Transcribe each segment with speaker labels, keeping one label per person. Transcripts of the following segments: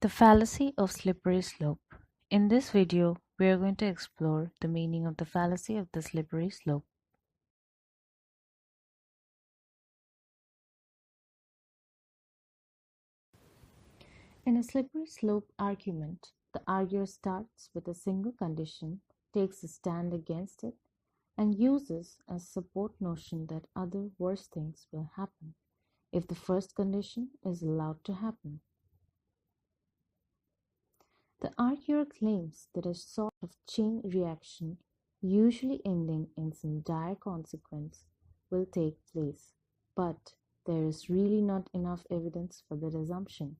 Speaker 1: The fallacy of slippery slope. In this video, we are going to explore the meaning of the fallacy of the slippery slope. In a slippery slope argument, the arguer starts with a single condition, takes a stand against it, and uses as support notion that other worse things will happen if the first condition is allowed to happen. The arguer claims that a sort of chain reaction, usually ending in some dire consequence, will take place, but there is really not enough evidence for that assumption.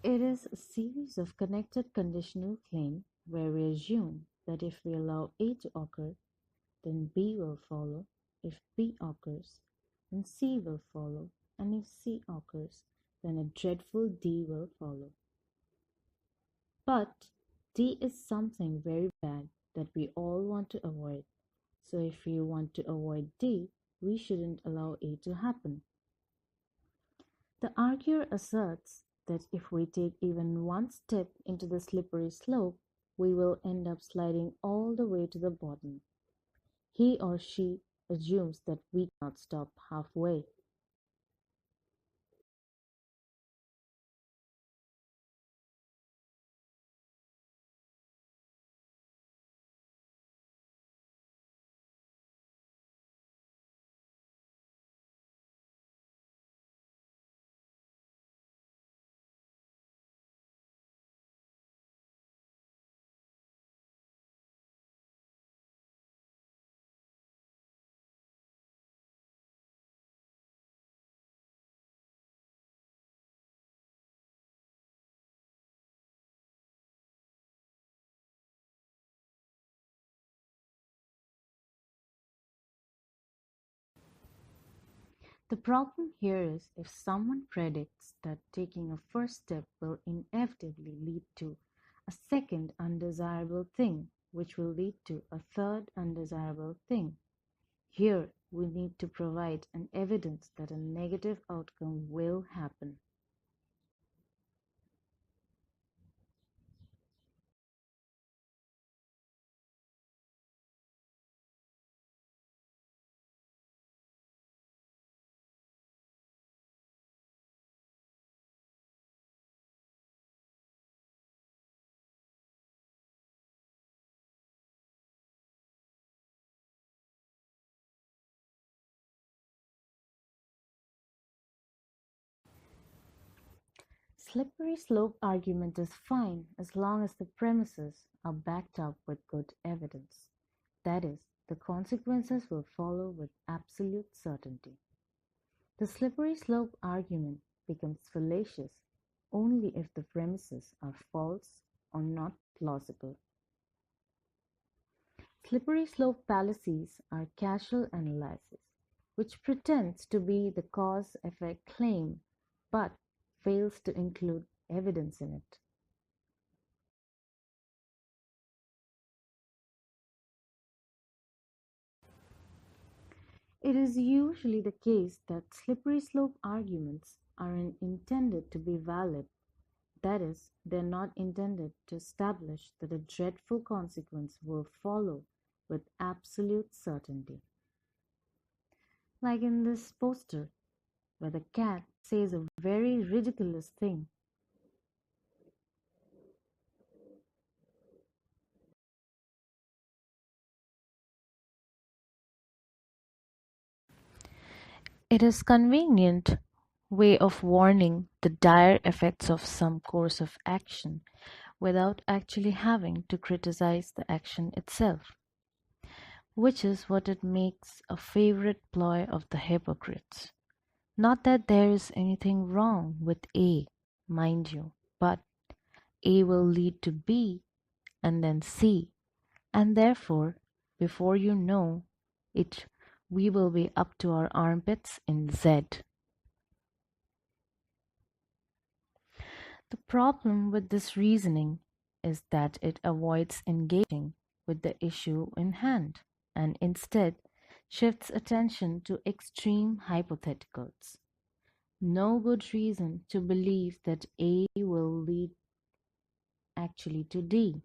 Speaker 1: It is a series of connected conditional claims where we assume that if we allow A to occur, then B will follow. If B occurs, then C will follow, and if C occurs, then a dreadful D will follow. But D is something very bad that we all want to avoid. So if we want to avoid D, we shouldn't allow A to happen. The arguer asserts that if we take even one step into the slippery slope, we will end up sliding all the way to the bottom. He or she assumes that we cannot stop halfway. The problem here is if someone predicts that taking a first step will inevitably lead to a second undesirable thing, which will lead to a third undesirable thing. Here, we need to provide an evidence that a negative outcome will happen. Slippery slope argument is fine as long as the premises are backed up with good evidence. That is, the consequences will follow with absolute certainty. The slippery slope argument becomes fallacious only if the premises are false or not plausible. Slippery slope fallacies are causal analysis, which pretends to be the cause-effect claim but fails to include evidence in it. It is usually the case that slippery slope arguments are intended to be valid. That is, they are not intended to establish that a dreadful consequence will follow with absolute certainty. Like in this poster, where the cat says a very ridiculous thing. It is convenient way of warning the dire effects of some course of action without actually having to criticize the action itself, which is what it makes a favorite ploy of the hypocrites. Not that there is anything wrong with A, mind you, but A will lead to B and then C, and therefore, before you know it, we will be up to our armpits in Z. The problem with this reasoning is that it avoids engaging with the issue in hand and instead shifts attention to extreme hypotheticals. No good reason to believe that A will lead actually to D.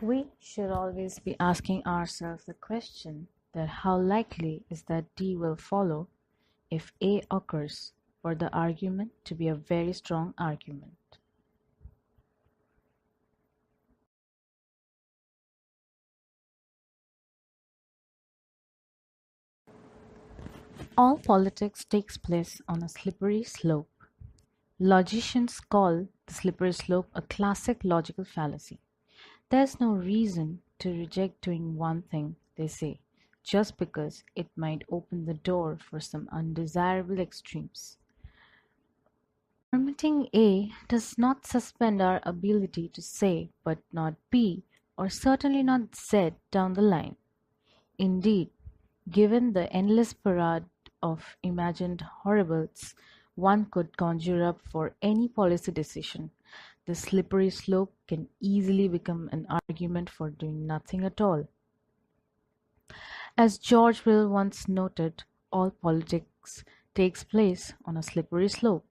Speaker 1: We should always be asking ourselves the question that how likely is that D will follow if A occurs for the argument to be a very strong argument. All politics takes place on a slippery slope. Logicians call the slippery slope a classic logical fallacy. There's no reason to reject doing one thing, they say, just because it might open the door for some undesirable extremes. Permitting A does not suspend our ability to say but not B, or certainly not Z down the line. Indeed, given the endless parade of imagined horribles one could conjure up for any policy decision, the slippery slope can easily become an argument for doing nothing at all. As George Will once noted, all politics takes place on a slippery slope.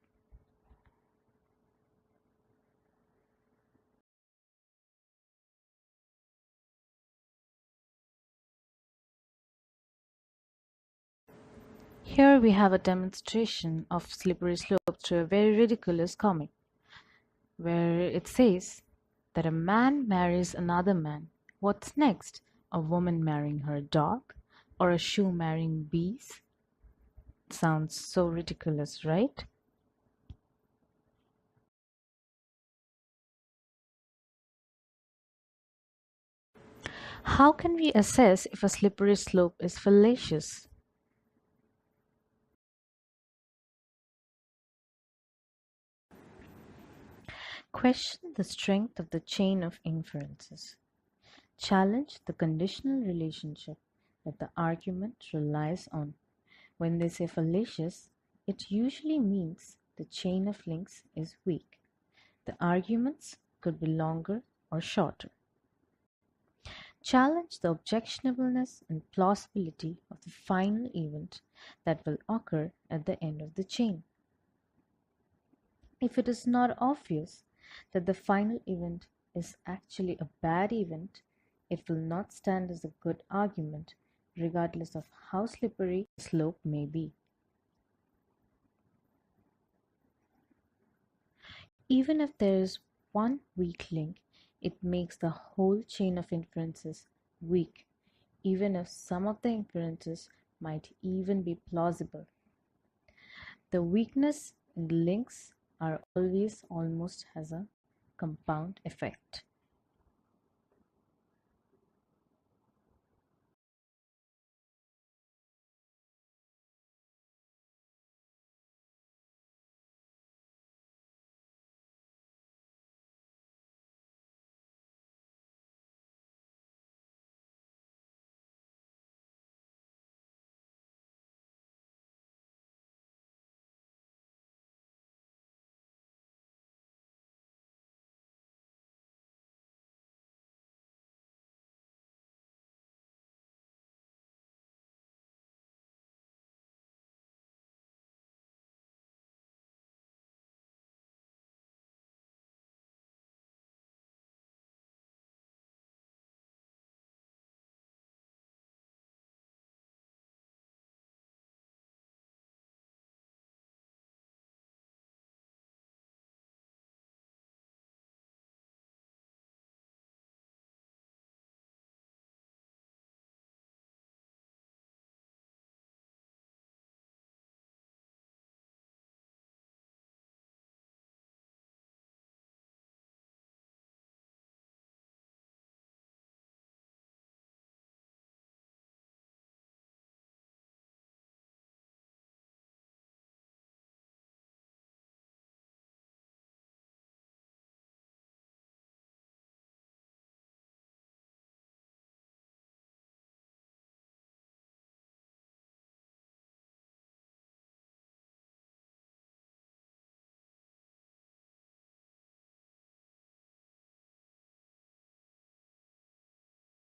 Speaker 1: Here we have a demonstration of slippery slope through a very ridiculous comic, where it says that a man marries another man. What's next? A woman marrying her dog? Or a shoe marrying bees? Sounds so ridiculous, right? How can we assess if a slippery slope is fallacious? Question the strength of the chain of inferences. Challenge the conditional relationship that the argument relies on. When they say fallacious, it usually means the chain of links is weak. The arguments could be longer or shorter. Challenge the objectionableness and plausibility of the final event that will occur at the end of the chain. If it is not obvious that the final event is actually a bad event, it will not stand as a good argument, regardless of how slippery the slope may be. Even if there is one weak link, it makes the whole chain of inferences weak, even if some of the inferences might even be plausible. The weakness in the links are always almost has a compound effect.